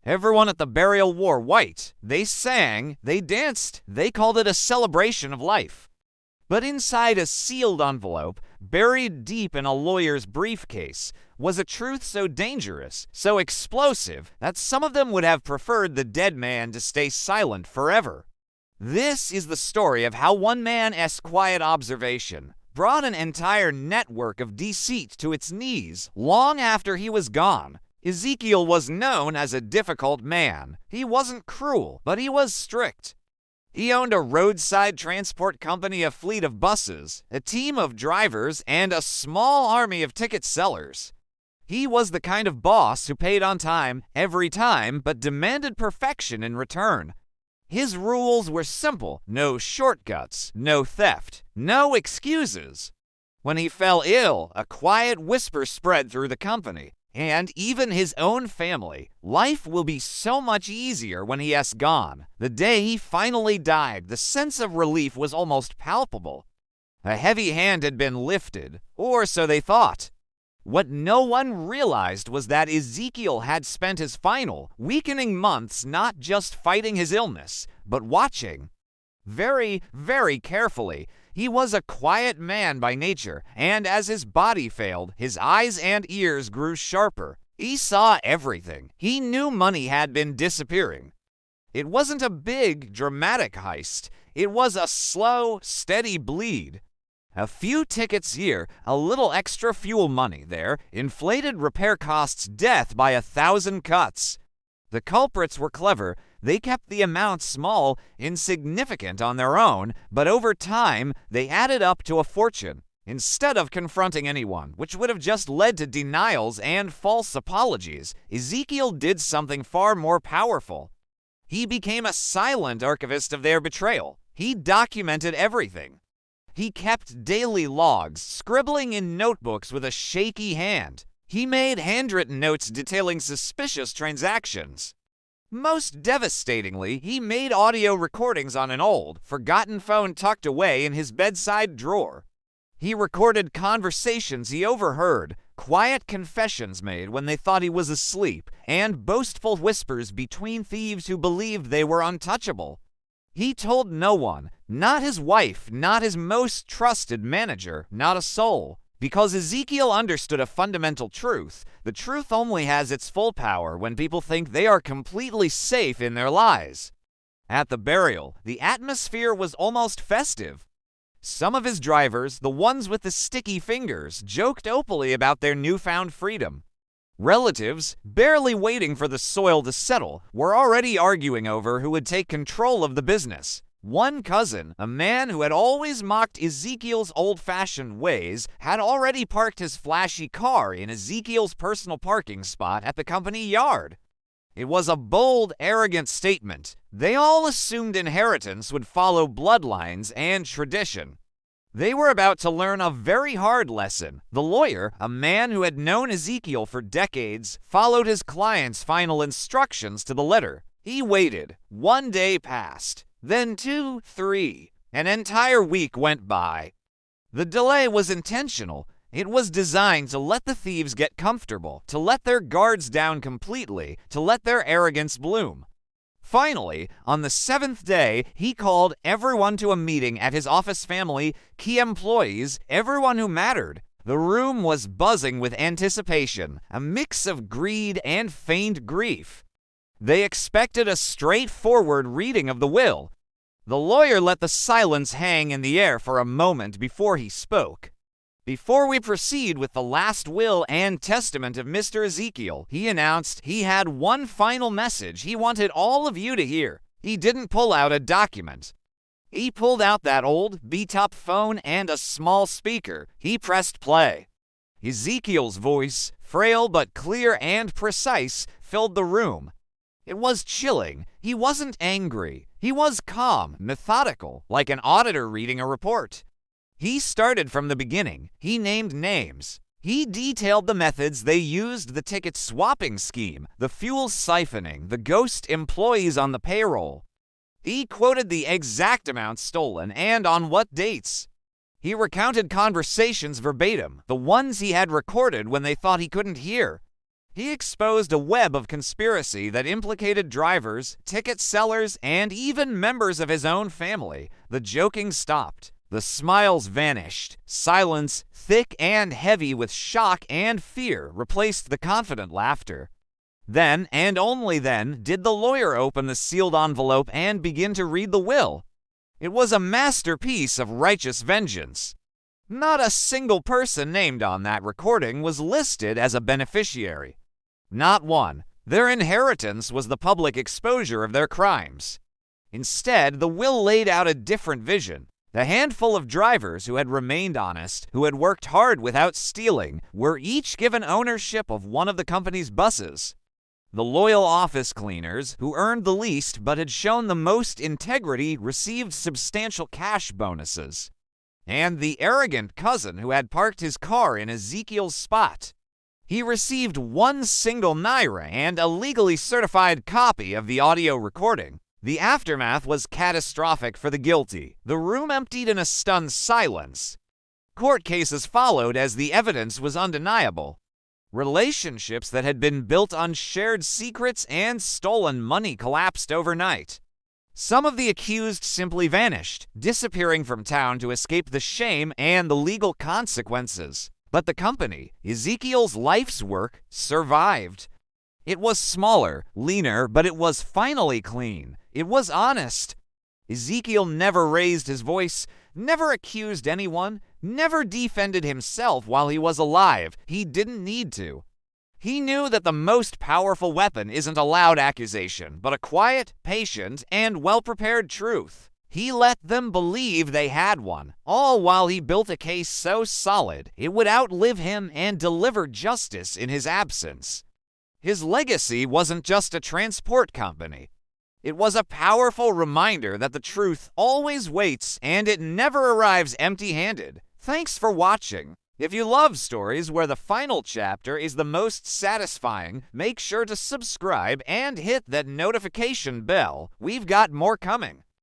Everyone at the burial wore white. They sang, they danced, they called it a celebration of life. But inside a sealed envelope, buried deep in a lawyer's briefcase, was a truth so dangerous, so explosive, that some of them would have preferred the dead man to stay silent forever. This is the story of how one man's quiet observation brought an entire network of deceit to its knees long after he was gone. Ezekiel was known as a difficult man. He wasn't cruel, but he was strict. He owned a roadside transport company, a fleet of buses, a team of drivers, and a small army of ticket sellers. He was the kind of boss who paid on time every time, but demanded perfection in return. His rules were simple: no shortcuts, no theft, no excuses. When he fell ill, a quiet whisper spread through the company, and even his own family. Life will be so much easier when he has gone. The day he finally died, the sense of relief was almost palpable. A heavy hand had been lifted, or so they thought. What no one realized was that Ezekiel had spent his final, weakening months not just fighting his illness, but watching. Very, very carefully. He was a quiet man by nature, and as his body failed, his eyes and ears grew sharper. He saw everything. He knew money had been disappearing. It wasn't a big, dramatic heist. It was a slow, steady bleed. A few tickets here, a little extra fuel money there, inflated repair costs' death by 1,000 cuts. The culprits were clever. They kept the amount small, insignificant on their own, but over time, they added up to a fortune. Instead of confronting anyone, which would have just led to denials and false apologies, Ezekiel did something far more powerful. He became a silent archivist of their betrayal. He documented everything. He kept daily logs, scribbling in notebooks with a shaky hand. He made handwritten notes detailing suspicious transactions. Most devastatingly, he made audio recordings on an old, forgotten phone tucked away in his bedside drawer. He recorded conversations he overheard, quiet confessions made when they thought he was asleep, and boastful whispers between thieves who believed they were untouchable. He told no one, not his wife, not his most trusted manager, not a soul. Because Ezekiel understood a fundamental truth. The truth only has its full power when people think they are completely safe in their lies. At the burial, the atmosphere was almost festive. Some of his drivers, the ones with the sticky fingers, joked openly about their newfound freedom. Relatives, barely waiting for the soil to settle, were already arguing over who would take control of the business. One cousin, a man who had always mocked Ezekiel's old-fashioned ways, had already parked his flashy car in Ezekiel's personal parking spot at the company yard. It was a bold, arrogant statement. They all assumed inheritance would follow bloodlines and tradition. They were about to learn a very hard lesson. The lawyer, a man who had known Ezekiel for decades, followed his client's final instructions to the letter. He waited. 1 day passed. Then 2, 3. An entire week went by. The delay was intentional. It was designed to let the thieves get comfortable, to let their guards down completely, to let their arrogance bloom. Finally, on the 7th day, he called everyone to a meeting at his office family, key employees, everyone who mattered. The room was buzzing with anticipation, a mix of greed and feigned grief. They expected a straightforward reading of the will. The lawyer let the silence hang in the air for a moment before he spoke. Before we proceed with the last will and testament of Mr. Ezekiel, he announced he had one final message he wanted all of you to hear. He didn't pull out a document. He pulled out that old, beat-up phone and a small speaker. He pressed play. Ezekiel's voice, frail but clear and precise, filled the room. It was chilling. He wasn't angry. He was calm, methodical, like an auditor reading a report. He started from the beginning. He named names. He detailed the methods they used: the ticket swapping scheme, the fuel siphoning, the ghost employees on the payroll. He quoted the exact amount stolen and on what dates. He recounted conversations verbatim, the ones he had recorded when they thought he couldn't hear. He exposed a web of conspiracy that implicated drivers, ticket sellers, and even members of his own family. The joking stopped. The smiles vanished. Silence, thick and heavy with shock and fear, replaced the confident laughter. Then, and only then, did the lawyer open the sealed envelope and begin to read the will. It was a masterpiece of righteous vengeance. Not a single person named on that recording was listed as a beneficiary. Not one. Their inheritance was the public exposure of their crimes. Instead, the will laid out a different vision. The handful of drivers who had remained honest, who had worked hard without stealing, were each given ownership of one of the company's buses. The loyal office cleaners, who earned the least but had shown the most integrity, received substantial cash bonuses. And the arrogant cousin who had parked his car in Ezekiel's spot, he received one single naira and a legally certified copy of the audio recording. The aftermath was catastrophic for the guilty. The room emptied in a stunned silence. Court cases followed as the evidence was undeniable. Relationships that had been built on shared secrets and stolen money collapsed overnight. Some of the accused simply vanished, disappearing from town to escape the shame and the legal consequences. But the company, Ezekiel's life's work, survived. It was smaller, leaner, but it was finally clean. It was honest. Ezekiel never raised his voice, never accused anyone, never defended himself while he was alive. He didn't need to. He knew that the most powerful weapon isn't a loud accusation, but a quiet, patient, and well-prepared truth. He let them believe they had one, all while he built a case so solid it would outlive him and deliver justice in his absence. His legacy wasn't just a transport company. It was a powerful reminder that the truth always waits and it never arrives empty-handed. Thanks for watching. If you love stories where the final chapter is the most satisfying, make sure to subscribe and hit that notification bell. We've got more coming.